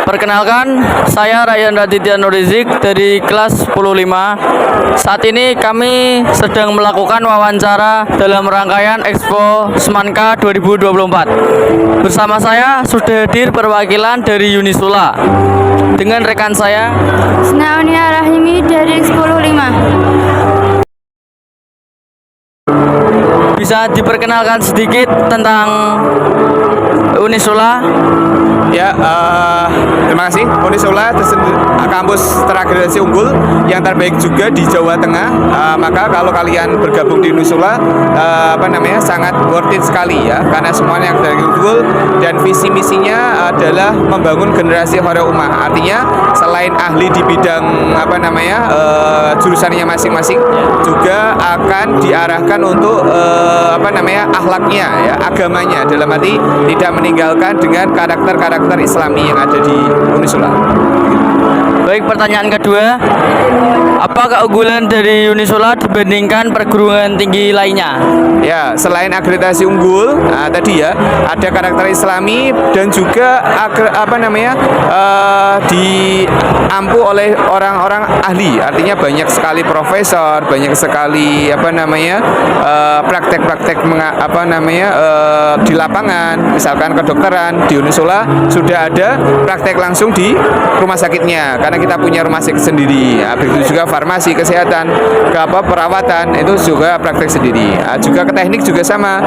Perkenalkan, saya Ryan Raditya Nurizik dari kelas 105. Saat ini kami sedang melakukan wawancara dalam rangkaian Expo Semanka 2024. Bersama saya sudah hadir perwakilan dari Unisula dengan rekan saya Snaunia Rahimi dari 105. Bisa diperkenalkan sedikit tentang Unisula? Ya, terima kasih. Unisula kampus teragresi unggul yang terbaik juga di Jawa Tengah. Maka kalau kalian bergabung di Unisula, sangat worth it sekali ya, karena semuanya yang terbaik unggul dan visi misinya adalah membangun generasi hore ummah. Artinya selain ahli di bidang jurusannya masing-masing, juga akan diarahkan untuk akhlaknya ya, agamanya, dalam arti tidak meninggalkan dengan karakter-karakter Islami yang ada di Unisula. Baik, pertanyaan kedua, apa keunggulan dari Unisula dibandingkan perguruan tinggi lainnya? Ya, selain akreditasi unggul, tadi ya ada karakter Islami dan juga diampu oleh orang-orang ahli. Artinya banyak sekali profesor, banyak sekali praktek-praktek di lapangan, misalkan kedokteran di Unisula sudah ada praktek langsung di rumah sakitnya, karena kita punya rumah sakit sendiri. Begitu juga farmasi, kesehatan, perawatan itu juga praktek sendiri. Juga ke teknik juga sama,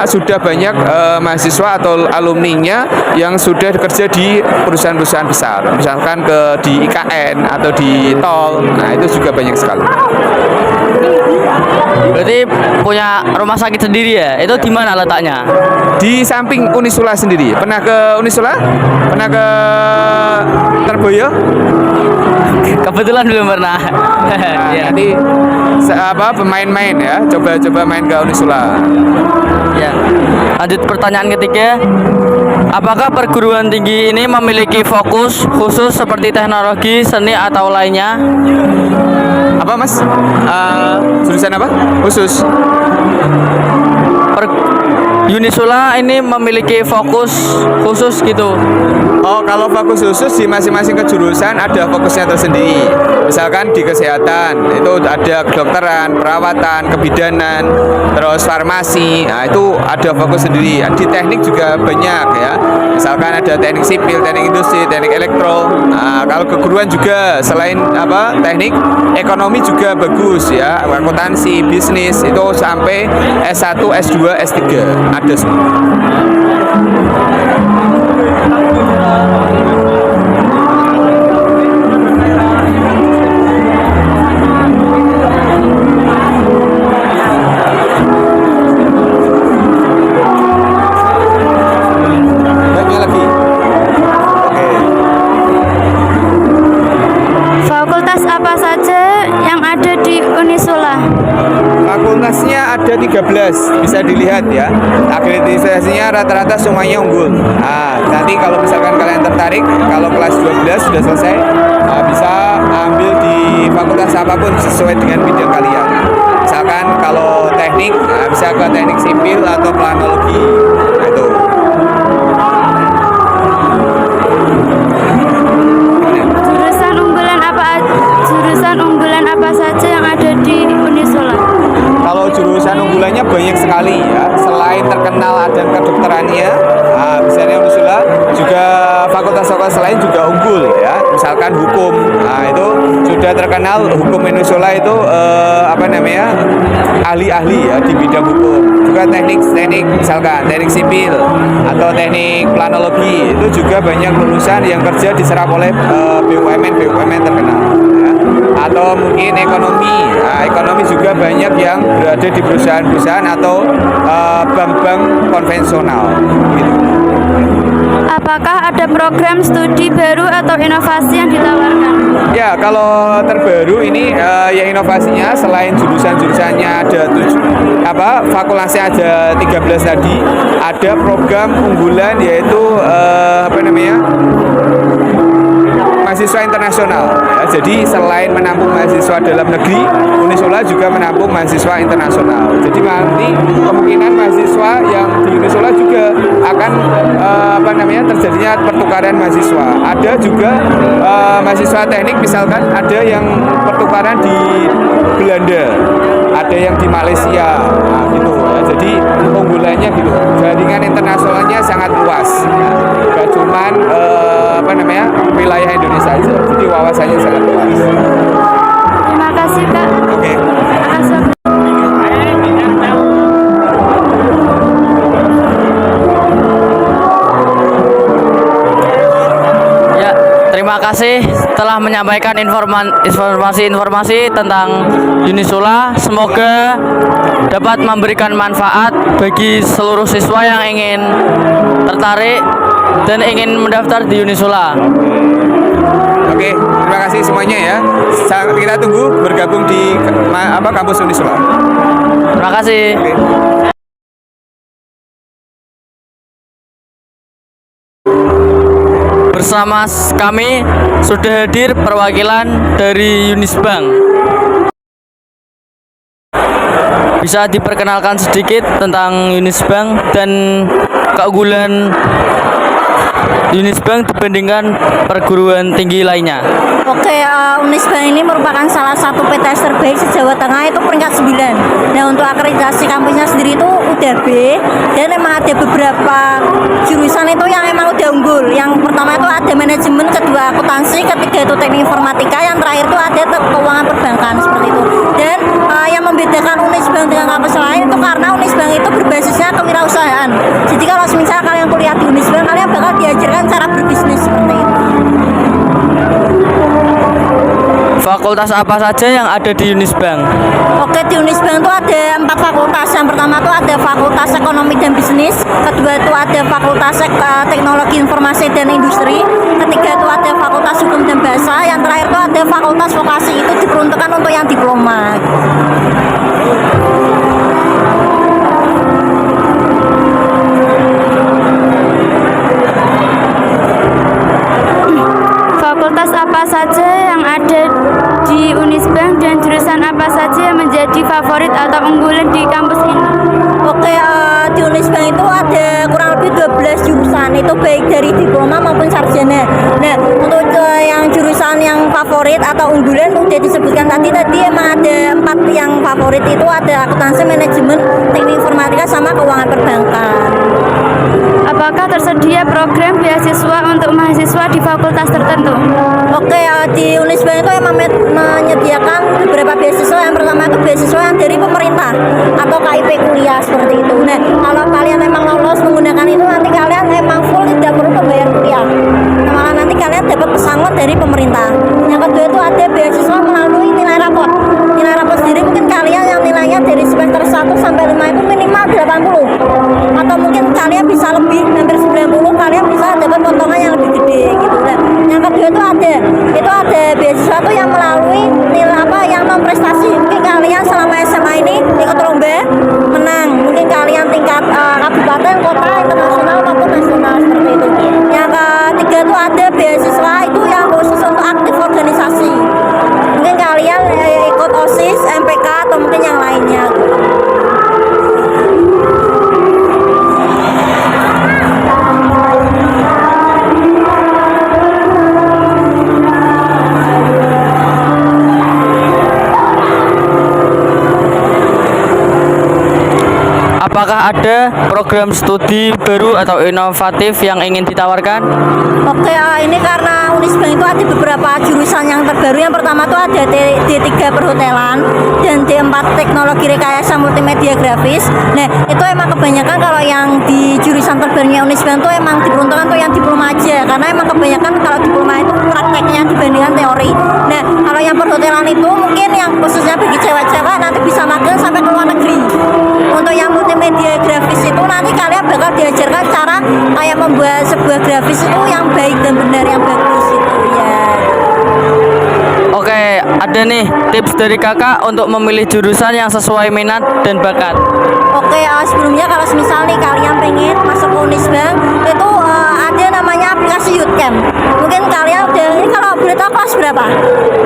sudah banyak mahasiswa atau alumninya yang sudah bekerja di perusahaan-perusahaan besar, misalkan di IKN atau di tol. Nah, itu juga banyak sekali. Berarti punya rumah sakit sendiri ya? Itu di mana letaknya? Di samping Unisula sendiri. Pernah ke Unisula? Pernah ke Terboyo? Kebetulan belum pernah. Nah, Ya. nanti pemain-main ya, coba main ke Unisula. Ya. Lanjut pertanyaan ketiga. Apakah perguruan tinggi ini memiliki fokus khusus seperti teknologi, seni atau lainnya? Apa Mas? Jurusan apa? Khusus? Unisula ini memiliki fokus khusus gitu. Oh, kalau fokus khusus di masing-masing kejurusan ada fokusnya tersendiri. Misalkan di kesehatan itu ada kedokteran, perawatan, kebidanan, terus farmasi. Nah, itu ada fokus sendiri. Di teknik juga banyak ya. Misalkan ada teknik sipil, teknik industri, teknik elektro. Nah, kalau keguruan juga selain teknik, ekonomi juga bagus ya. Akuntansi, bisnis itu sampai S1, S2, S3 ada semua. Fakultas apa saja yang ada di Unisula? Fakultasnya ada 13, bisa dilihat ya. Akreditasinya rata-rata semuanya unggul. Nah, nanti kalau misalkan kalian tertarik, kalau kelas 12 sudah selesai, bisa ambil di fakultas apapun sesuai dengan bidang kalian. Misalkan kalau teknik, bisa ke teknik sipil atau planologi. Nah, itu. Jurusan unggulan apa saja yang ada di Unisula? Kalau jurusan unggulannya banyak sekali ya. Selain terkenal ada kedokterannya, misalnya Unisula, juga fakultas-fakultas lain juga unggul ya. Misalkan hukum, itu sudah terkenal hukum Unisula itu ahli-ahli ya di bidang hukum. Juga teknik misalkan teknik sipil atau teknik planologi itu juga banyak lulusan yang kerja diserap oleh BUMN terkenal. Ya. Atau mungkin ekonomi. Nah, ekonomi juga banyak yang berada di perusahaan-perusahaan atau bank-bank konvensional. Gitu. Apakah ada program studi baru atau inovasi yang ditawarkan? Ya, kalau terbaru ini yang inovasinya selain jurusan-jurusannya ada fakultasnya ada 13 tadi, ada program unggulan yaitu mahasiswa internasional. Ya, jadi selain menampung mahasiswa dalam negeri, Unisola juga menampung mahasiswa internasional. Jadi nanti kemungkinan mahasiswa yang di Unisola juga akan terjadinya pertukaran mahasiswa. Ada juga mahasiswa teknik misalkan ada yang pertukaran di Belanda, ada yang di Malaysia, nah, gitu. Ya, jadi unggulannya gitu. Jaringan internasionalnya sangat luas. Ya. Gak cuman wilayah Indonesia aja. Jadi wawasannya sangat luas. Terima kasih Kak. Oke. Terima kasih. Ya, terima kasih telah menyampaikan informasi-informasi tentang Unisola. Semoga dapat memberikan manfaat bagi seluruh siswa yang ingin tertarik dan ingin mendaftar di Unisola. Oke, terima kasih semuanya ya. Kita tunggu bergabung di kampus Unisola. Terima kasih. Oke. Bersama kami sudah hadir perwakilan dari Unisbank. Bisa diperkenalkan sedikit tentang Unisbank dan keunggulan Unisbank dibandingkan perguruan tinggi lainnya. Oke, Unisbank ini merupakan salah satu PTS terbaik se-Jawa Tengah, itu peringkat 9. Nah, untuk akreditasi kampusnya sendiri itu udah B, dan emang ada beberapa jurusan itu yang emang udah unggul. Yang pertama itu ada manajemen, kedua akuntansi, ketiga itu teknik informatika, yang terakhir itu ada keuangan perbankan seperti itu. Dan yang membedakan Unisbank dengan kampus lain itu karena Unisbank itu berbasisnya kewirausahaan. Jadi kalau misalnya kalian kuliah di Unisbank, kalian bakal diajarkan cara berbisnis seperti itu. Fakultas apa saja yang ada di Unisbank? Oke, di Unisbank itu ada 4 fakultas. Yang pertama itu ada Fakultas Ekonomi dan Bisnis, kedua itu ada Fakultas Teknologi Informasi dan Industri, ketiga itu ada Fakultas Hukum dan Bahasa, yang terakhir itu ada Fakultas Vokasi, itu diperuntukkan untuk yang diploma. Fakultas apa saja yang ada di Unisbank dan jurusan apa saja yang menjadi favorit atau unggulan di kampus ini? Oke, di Unisbank itu ada kurang lebih 12 jurusan, itu baik dari diploma maupun sarjana. Nah, untuk yang jurusan yang favorit atau unggulan udah disebutkan tadi emang ada 4 yang favorit, itu ada akuntansi, manajemen, teknik informatika, sama keuangan perbankan. Apakah tersedia program beasiswa untuk mahasiswa di fakultas tertentu? Oke, di Unisbank itu emang menyediakan beberapa beasiswa. Yang pertama itu beasiswa yang dari pemerintah atau KIP kuliah seperti itu. Nah, kalau kalian emang lolos menggunakan itu, nanti kalian emang full tidak perlu membayar kuliah. Nah, malah nanti kalian dapat pesangon dari pemerintah. Yang kedua itu ada beasiswa melalui nilai rapot. Nilai rapot sendiri mungkin kalian yang nilainya dari semester 1 sampai 5 itu minimal 80. Atau mungkin kalian bisa lebih, hampir 90, kalian bisa dapat potongan yang lebih gede gitu. Nah, yang kedua itu ada beasiswa tuh yang melalui nilai yang non prestasi. Mungkin kalian selama SMA ini ikut lomba menang, mungkin kalian tingkat kabupaten, kota, internasional maupun nasional seperti itu. Yang ketiga itu ada beasiswa itu yang khusus untuk aktif organisasi. Mungkin kalian ikut OSIS, MPK, atau mungkin yang lainnya. Apakah ada program studi baru atau inovatif yang ingin ditawarkan? Oke, ini karena Unisbank itu ada beberapa jurusan yang terbaru. Yang pertama itu ada D3 Perhotelan dan D4 Teknologi Rekayasa Multimedia Grafis. Nah, itu emang kebanyakan kalau yang di jurusan terbarunya Unisbank itu emang diperuntukkan untuk yang diploma aja, karena emang kebanyakan kalau diploma itu prakteknya dibandingkan teori. Nah, kalau yang perhotelan itu mungkin yang khususnya bagi cewek-cewek nanti bisa magang sampai ke luar negeri. Untuk yang multimedia grafis itu nanti kalian bakal diajarkan cara kayak membuat sebuah grafis itu yang baik dan benar, yang bagus gitu ya. Oke, ada nih tips dari kakak untuk memilih jurusan yang sesuai minat dan bakat. Oke, sebelumnya kalau misal nih kalian pengen masuk ke Unisbank itu ada namanya aplikasi Youth Camp. Mungkin kalian udah, ini kalau boleh tahu berapa?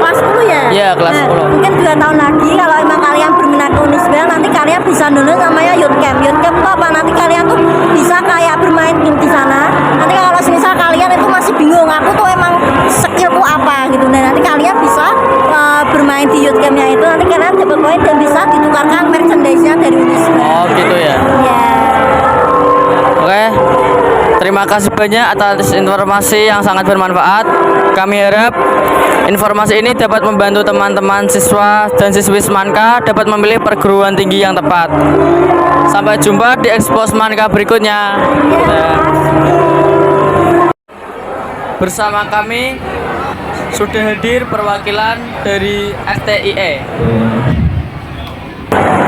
Kelas 10 ya? Iya, kelas 10. Mungkin 2 tahun lagi kalau emang kalian berminat ke Unisbel, nanti kalian bisa download namanya Youth Camp. Youth Camp itu apa? Nanti kalian tuh bisa kayak bermain game di sana. Nanti kalau misal kalian itu masih bingung, aku tuh emang skillku apa gitu. Nah, nanti kalian bisa bermain di Youth Camp-nya itu. Nanti kalian dapat poin dan bisa ditukarkan merchandise-nya dari Unisbel. Oh gitu ya. Ya. Oke, terima kasih banyak atas informasi yang sangat bermanfaat. Kami harap informasi ini dapat membantu teman-teman siswa dan siswi Semanka dapat memilih perguruan tinggi yang tepat. Sampai jumpa di Expo Semanka berikutnya. Bersama kami sudah hadir perwakilan dari STIE.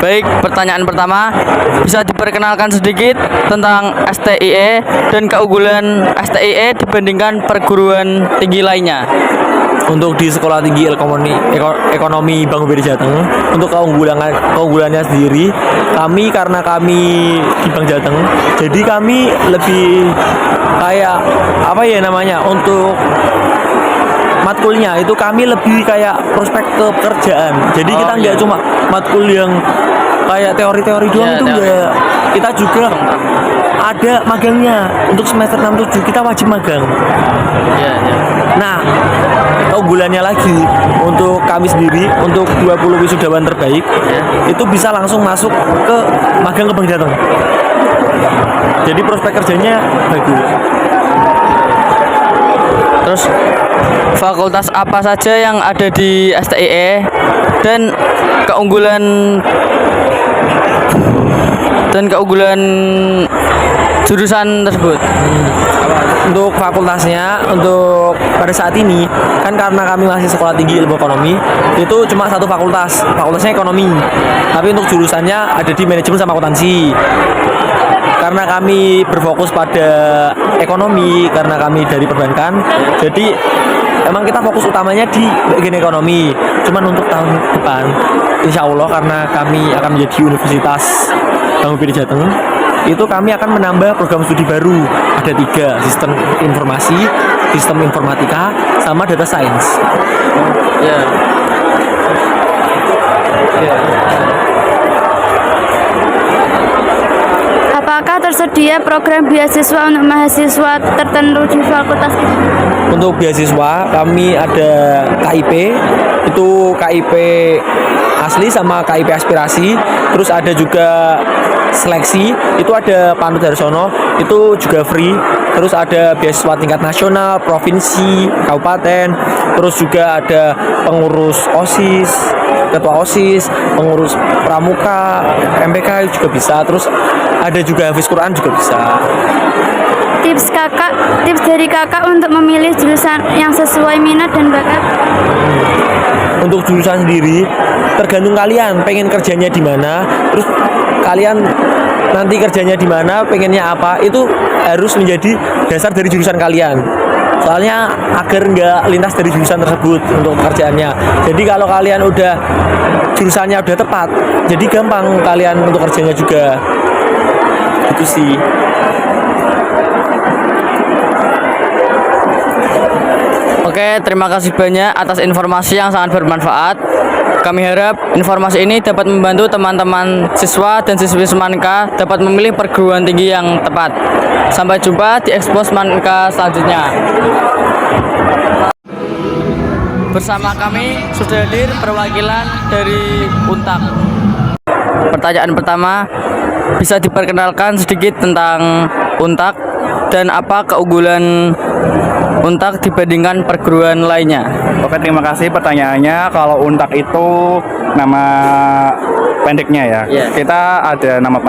Baik, pertanyaan pertama, bisa diperkenalkan sedikit tentang STIE dan keunggulan STIE dibandingkan perguruan tinggi lainnya? Untuk di Sekolah Tinggi Ekonomi Bank BRI Jateng, untuk keunggulannya sendiri, karena kami di Bank Jateng, jadi kami lebih kayak apa ya namanya, untuk matkulnya itu kami lebih kayak prospek ke pekerjaan. Jadi kita nggak cuma matkul yang kayak teori-teori doang, Iya, itu teori. enggak. Kita juga ada magangnya. Untuk semester 6-7 kita wajib magang. Ya. Nah, keunggulannya lagi untuk kami sendiri, untuk 20 wisudawan terbaik, itu bisa langsung masuk ke magang ke Bank Jateng. Jadi prospek kerjanya bagus. Terus fakultas apa saja yang ada di STIE dan keunggulan jurusan tersebut? Untuk fakultasnya, untuk pada saat ini kan karena kami masih Sekolah Tinggi Ilmu Ekonomi, itu cuma satu fakultasnya ekonomi. Tapi untuk jurusannya ada di manajemen sama akuntansi. Karena kami berfokus pada ekonomi, karena kami dari perbankan, jadi emang kita fokus utamanya di bagian ekonomi. Cuman untuk tahun depan, insya Allah karena kami akan menjadi Universitas Bank BRI Jateng, itu kami akan menambah program studi baru. Ada 3, sistem informasi, sistem informatika, sama data science. Ya. Apakah tersedia program beasiswa untuk mahasiswa tertentu di fakultas ini? Untuk beasiswa kami ada KIP, itu KIP asli sama KIP aspirasi. Terus ada juga seleksi, itu ada Panut Darsono, itu juga free. Terus ada beasiswa tingkat nasional, provinsi, kabupaten. Terus juga ada pengurus OSIS, ketua OSIS, pengurus pramuka, MPK juga bisa. Terus ada juga Hafiz Quran juga bisa. Tips dari kakak untuk memilih jurusan yang sesuai minat dan bakat? Untuk jurusan sendiri tergantung kalian pengen kerjanya di mana, terus kalian nanti kerjanya di mana, pengennya apa, itu harus menjadi dasar dari jurusan kalian. Soalnya agar nggak lintas dari jurusan tersebut untuk pekerjaannya. Jadi kalau kalian udah jurusannya udah tepat, jadi gampang kalian untuk kerjanya juga. Itu sih. Oke, terima kasih banyak atas informasi yang sangat bermanfaat. Kami harap informasi ini dapat membantu teman-teman siswa dan siswi Semanka dapat memilih perguruan tinggi yang tepat. Sampai jumpa di Expo Semanka selanjutnya. Bersama kami sudah hadir perwakilan dari UNTAK. Pertanyaan pertama, bisa diperkenalkan sedikit tentang UNTAK dan apa keunggulan UNTAK dibandingkan perguruan lainnya? Oke, terima kasih pertanyaannya. Kalau UNTAK itu nama pendeknya ya. Iya. Kita ada nama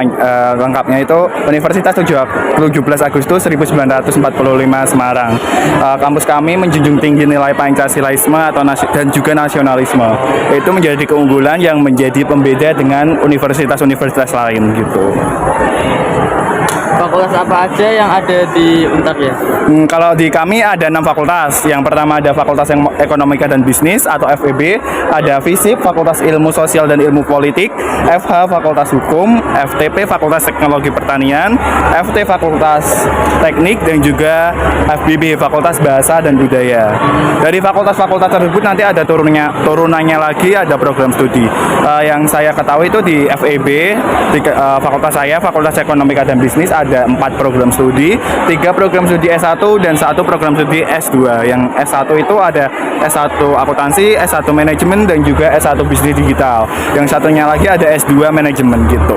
lengkapnya itu Universitas 17 Agustus 1945 Semarang. Kampus kami menjunjung tinggi nilai Pancasilaiisme dan juga nasionalisme. Itu menjadi keunggulan yang menjadi pembeda dengan universitas-universitas lain gitu. fakultas apa aja yang ada di Untar ya? Kalau di kami ada 6 fakultas. Yang pertama ada Fakultas Ekonomika dan Bisnis atau FEB, ada FISIP, Fakultas Ilmu Sosial dan Ilmu Politik, FH Fakultas Hukum, FTP Fakultas Teknologi Pertanian, FT Fakultas Teknik, dan juga FBB Fakultas Bahasa dan Budaya. Dari fakultas-fakultas tersebut nanti ada turunannya lagi, ada program studi. Yang saya ketahui itu di FEB, di fakultas saya, Fakultas Ekonomika dan Bisnis, ada 4 program studi, 3 program studi S1 dan 1 program studi S2. Yang S1 itu ada S1 Akuntansi, S1 Manajemen, dan juga S1 Bisnis Digital. Yang satunya lagi ada S2 Manajemen gitu.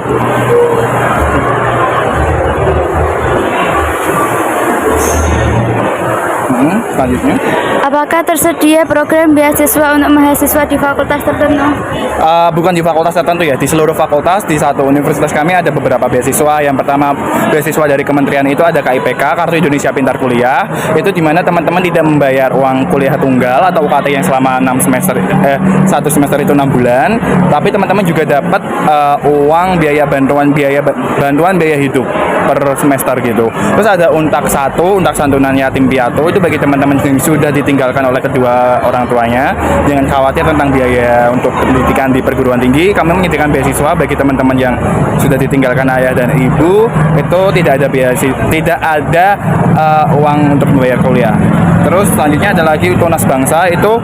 Selanjutnya. Apakah tersedia program beasiswa untuk mahasiswa di fakultas tertentu? Bukan di fakultas tertentu ya, di seluruh fakultas. Di satu universitas kami ada beberapa beasiswa. Yang pertama beasiswa dari kementerian itu ada KIPK, Kartu Indonesia Pintar Kuliah. Itu dimana teman-teman tidak membayar uang kuliah tunggal atau UKT yang selama 1 semester itu 6 bulan. Tapi teman-teman juga dapat uang bantuan biaya hidup per semester gitu. Terus ada Untak 1, Untak Santunan Yatim Piatu, itu bagi teman-teman yang sudah ditinggalkan oleh kedua orang tuanya. Jangan khawatir tentang biaya untuk pendidikan di perguruan tinggi. Kami menyediakan beasiswa bagi teman-teman yang sudah ditinggalkan ayah dan ibu. Itu tidak ada uang untuk membayar kuliah. Terus selanjutnya ada lagi Tunas Bangsa, itu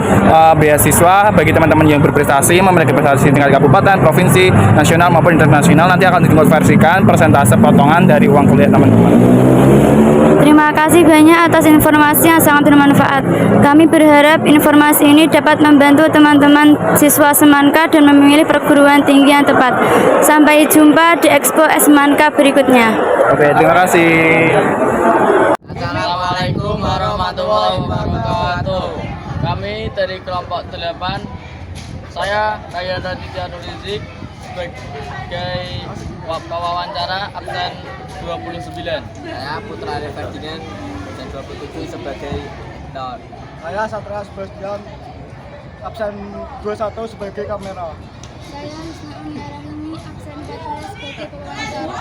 beasiswa bagi teman-teman yang berprestasi, memiliki prestasi tingkat kabupaten, provinsi, nasional maupun internasional. Nanti akan dikonversikan persentase potongan dari uang kuliah teman-teman. Terima kasih banyak atas informasi yang sangat bermanfaat. Kami berharap informasi ini dapat membantu teman-teman siswa Semanka dan memilih perguruan tinggi yang tepat. Sampai jumpa di Expo Semanka berikutnya. Oke, terima kasih. Assalamualaikum warahmatullahi wabarakatuh. Kami dari kelompok 8, saya Ryan Raditya Nurizik sebagai wawancara absen 29. Saya Putra Arif Ferdinand dan 27 sebagai non. Saya Satria Sebastian, absen 21 sebagai kamera. Saya Husna Rahimi, absen 14 sebagai pewawancara.